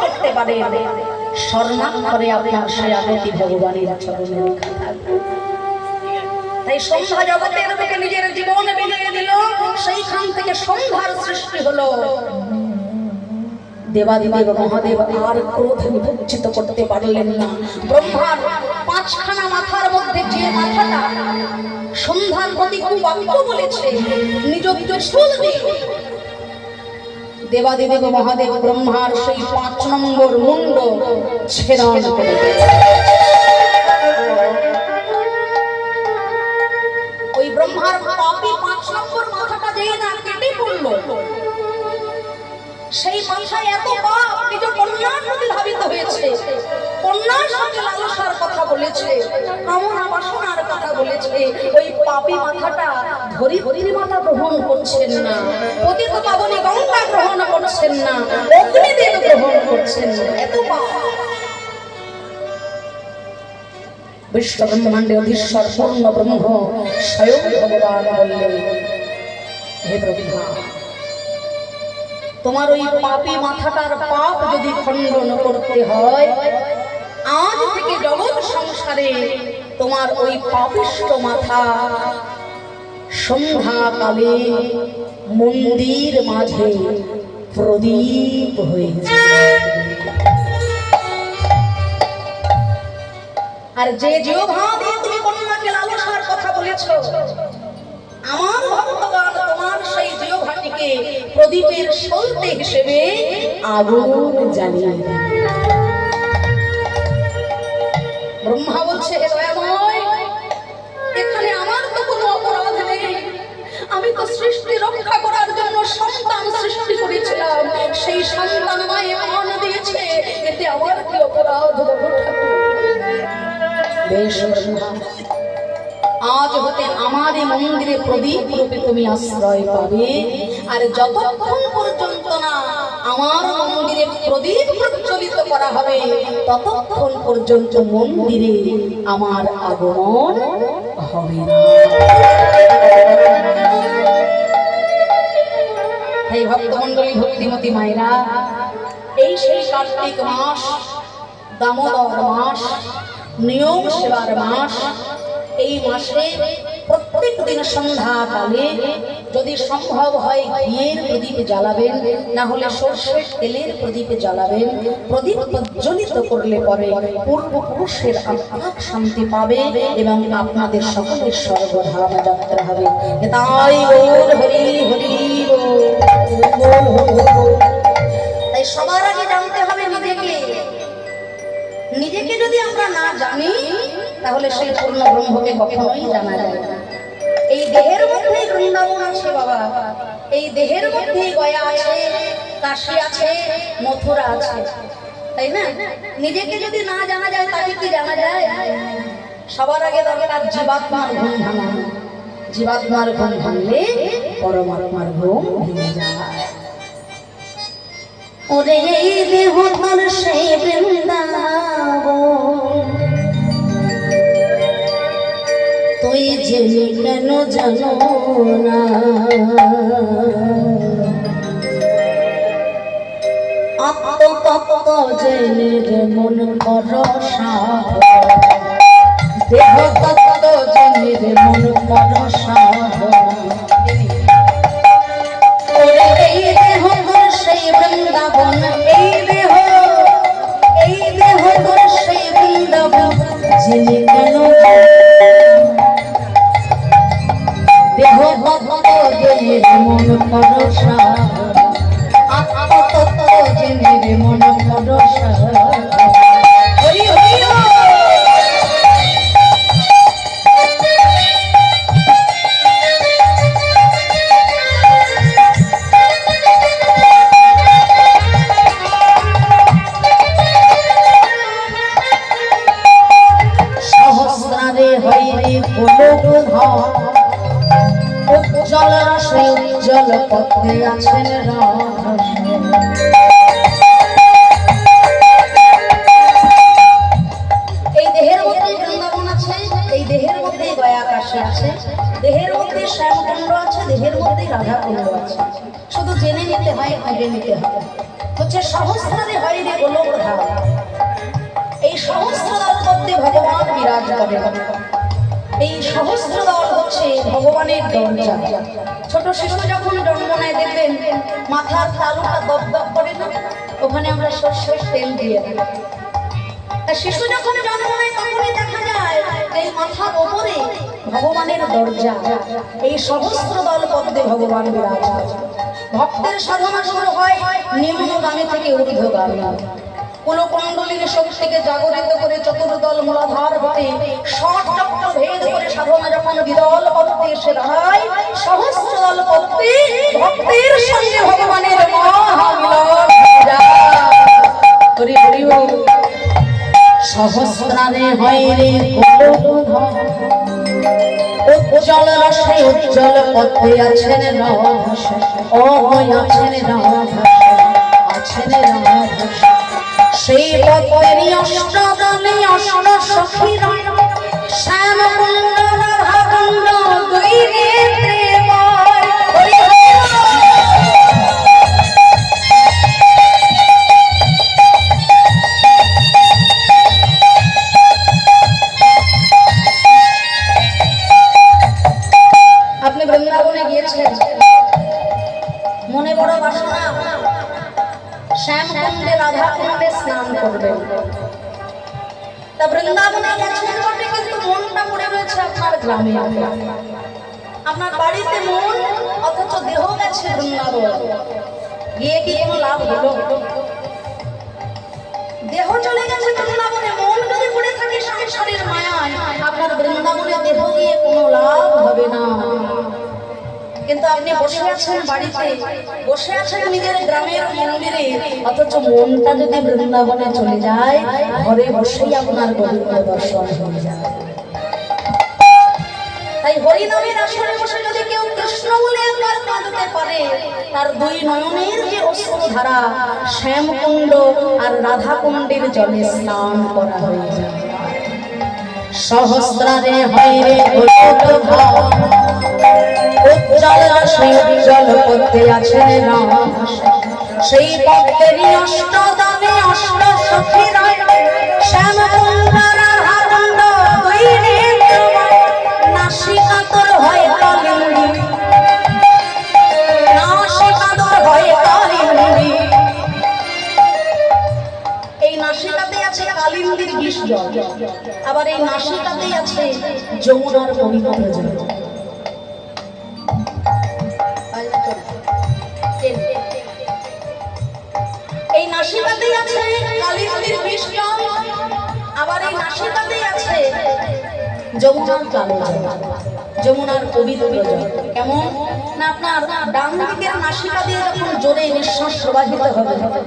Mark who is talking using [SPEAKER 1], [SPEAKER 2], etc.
[SPEAKER 1] করতে পারেন, স্বর্ণাক্ষরে আপনার সে আগতি ভগবানের চরণে লেখা থাকবে। তাই সন্ধ্যা জগতের বুকে নিজের জীবন বিলিয়ে দিল, সেইখান থেকে সন্ধ্যার সৃষ্টি হলো। দেবাদিদেব মহাদেব আর ক্রোধ নিবজ্জিত করতে পারলেন না। ব্রহ্মার পাঁচখানা মাথার মধ্যে যে মাথাটা সন্ধ্যার প্রতি কুবাক্য বলেছে, নিজ ত্রিশূল দিয়ে দেবাদিদেব মহাদেব ব্রহ্মার সেই 5 নম্বর মুন্ড ছেদন করে ওই ব্রহ্মার পাপী 5 নম্বর মাথাটা যেই না কেটে পড়ল, সেই মাথায় এত পাপ নিজ কন্যার প্রতি ধাবিত হয়েছে, কন্যার সঙ্গে লালসার কথা বলেছে, কামনা বাসনার কথা বলেছে। ওই পাপী মাথাটা ধরিত্রী মাতা গ্রহণ করছেন না, পতিত পাবনী গঙ্গা গ্রহণ করছেন না, অগ্নিদেব গ্রহণ করছেন না, এত পাপ। বিশ্ব ব্রহ্মাণ্ডে অধীশ্বর পূর্ণ ব্রহ্ম স্বয়ং ভগবান বললেন, হে ব্রহ্মা, তোমার ওই পাপী মাথাটার পাপ যদি খণ্ডন করতে হয়, আজ থেকে জগৎ সংসারে তোমার ওই পাপিষ্ঠ মাথা সন্ধ্যাকালে মন্দির মাঝে প্রদীপ হয়ে যায়। আর যে জিহ্বা দিয়ে তুমি কন্যাকে লালসার কথা বলেছ, আমার ভক্তগণ তোমার সেই জিহ্বাটিকে প্রদীপের সলতে হিসেবে আগুন জ্বালিয়ে দেয়। ব্রহ্মা বলছে, হে দয়াময়, এখানে আমার তো কোনো অপরাধ নেই, আমি তো সৃষ্টি রক্ষা করার জন্য সন্তান সৃষ্টি করেছিলাম, সেই সন্তান মায়ে প্রাণ দিয়েছে, এতে আমার কি অপরাধ? বেশ ব্রহ্মা, আজ হতে আমার এই মন্দিরে প্রদীপ রূপে তুমি আশ্রয় পাবে, আর যতক্ষণ পর্যন্ত না আমার মন্দিরে প্রদীপ প্রজ্বলিত করা হবে, ততক্ষণ পর্যন্ত মন্দিরে আমার আগমন হবে না। এই ভক্তমণ্ডলী, ভক্তিমতী মায়েরা, এই সেই কার্তিক মাস, দামোদর মাস, নিয়ম সেবার মাস। এই মাসে প্রত্যেক দিন সন্ধ্যাকালে যদি সম্ভব হয় ঘিয়ের প্রদীপ জ্বালাবেন, না হলে সর্ষের তেলের প্রদীপ জ্বালাবেন। প্রদীপ প্রজ্বলিত করলে পরে পূর্বপুরুষের আত্মা শান্তি পাবে এবং আপনাদের সকলের স্বর্গধাম যাত্রা হবে। তাই বল হরি হরি বল। তাই সবার আগে জানতে হবে নিজেকে। নিজেকে যদি আমরা না জানি, তাহলে সেই পূর্ণ ব্রহ্মকে কখনোই জানা যায় না। এই দেহের মধ্যেই বৃন্দাবন আছে বাবা, এই দেহের মধ্যেই গয়া আছে, কাশী আছে, মথুরা আছে, তাই না? নিজেকে যদি না জানা যায়, তাকে কি জানা যায়? সবার আগে দরকার জীবাত্মার ঘুম ভাঙা। জীবাত্মার ঘুম ভাঙলে পরমাত্মার ঘুম ভেঙে যায়। ওরে এই দেহ তোর সেই বৃন্দাবন, তুই জেনে কেন জানো না? আত্মতত্ত্ব জেনে রে মন ভরসা, দেহ তত্ত্ব জেনে রে মন ভরসা। এই দেহ তোর সেই বৃন্দাবন, এই দেহ তোর সেই বৃন্দাবন, জেনে কেন দেহ তত্ত্ব জেনে রে মন ভরসা, আত্মতত্ত্ব জেনে রে মন ভরসা। হরি হরি সহস্রারে হইরে গোলক ধর, উজ্জ্বল রাশে উজ্জ্বল পথে আছেন রাধা। এই দেহের মধ্যে বৃন্দাবন আছে, এই দেহের মধ্যে গয়া কাশী আছে, দেহের মধ্যে শ্যামকুণ্ড আছে, দেহের মধ্যে রাধা কুণ্ড আছে। শুধু জেনে নিতে হয়, খুঁজে নিতে হয়। হচ্ছে সহস্র সহস্রারে হয় রে গোলক ধাম। এই সহস্রদল মধ্যে ভগবান বিরাজ করেন। এই সহস্রদল হচ্ছে ভগবানের দরজা। ছোট শিশু যখন জন্ম নেয় দেখবেন মাথার তালুটা দপদপ করে না, ওখানে আমরা সর্ষের তেল দিয়ে দিই। শিশু যখন জন্ম নেয় তখনই দেখা যায় এই মাথার ওপরে ভগবানের দরজা। এই সহস্রদল পদ্মে ভগবান বিরাজ করেন। ভক্তের সাধনা শুরু হয় নিম্নগামী থেকে ঊর্ধ্বগামী। কুলকুণ্ডলীর শক্তিকে জাগরিত করে চতুর্দল মূলাধার হতে ষট চক্র ভেদ করে সাধনা যখন বিদল পদ্মে এসে দাঁড়ায়, সহস্রদল পদ্মে ভক্তের সঙ্গে ভগবানের মহামিলন যায়। সহস্রারে হয় রে গোলক ধাম, উজ্জ্বল রসে উজ্জ্বল পদ্মে আছেন রাধা, ও আছেন রাধা, আছেন রাধা। সেই পদ্মেরই অষ্টদলে অষ্ট সখীরা শ্যাম কুণ্ড রাধা কুণ্ড দুই নেত্রে। আপনি বৃন্দাবনে গিয়েছেন, মনে বড় বাসনা শ্যাম কুণ্ডে রাধা কুণ্ডে স্নান করবেন। তা বৃন্দাবনে গেছেন বটে, কিন্তু মনটা পড়ে রয়েছে আপনার গ্রামে। আপনার বাড়িতে মন, অথচ দেহ গেছে বৃন্দাবন। গিয়ে কি কোনো লাভ হলো? দেহ চলে গেছে বৃন্দাবনে, মন যদি পড়ে থাকে সংসারের মায়ায়, আপনার বৃন্দাবনে দেহ গিয়ে কোনো লাভ হবে না। কিন্তু আপনি বসে আছেন বাড়িতে, বসে আছেন নিজের গ্রামের মন্দিরে, অথচ মনটা যদি বৃন্দাবনে চলে যায়, ঘরে বসেই আপনার গোবিন্দ দর্শন হয়ে যায়। তাই হরিনামের আসরে বসে যদি কেউ কৃষ্ণ বলে একবার কাঁদতে পারে, তার দুই নয়নের যে অশ্রুধারা শ্যামকুণ্ড আর রাধাকুণ্ডের জলে স্নান করা হয়ে যায়। সহস্রারে হয় রে গোলক ধাম, উজ্জ্বল রসে উজ্জ্বল পদ্মে আছেন রাধা, সেই পদ্মেরই অষ্টদলে অষ্ট সখীরা শ্যাম কুণ্ড রাধা কুণ্ড দুই নেত্র। নাসিকাতর হয় কালিন্দী, নাসিকাতর হয় কালিন্দী। এই নাসিকাতে আছে কালিন্দীর বিষ জল, আবার এই নাসিকাতেই আছে যমুনার পবিত্র জল। এই নাসিকাতেই আছে কালিন্দীর বিষ জল, আবার এই নাসিকাতেই আছে যমুনার কালো জল, যমুনার পবিত্র জল। কেমন না, আপনার ডান দিকের নাসিকা দিয়ে যখন জোরে নিঃশ্বাস প্রবাহিত হবে,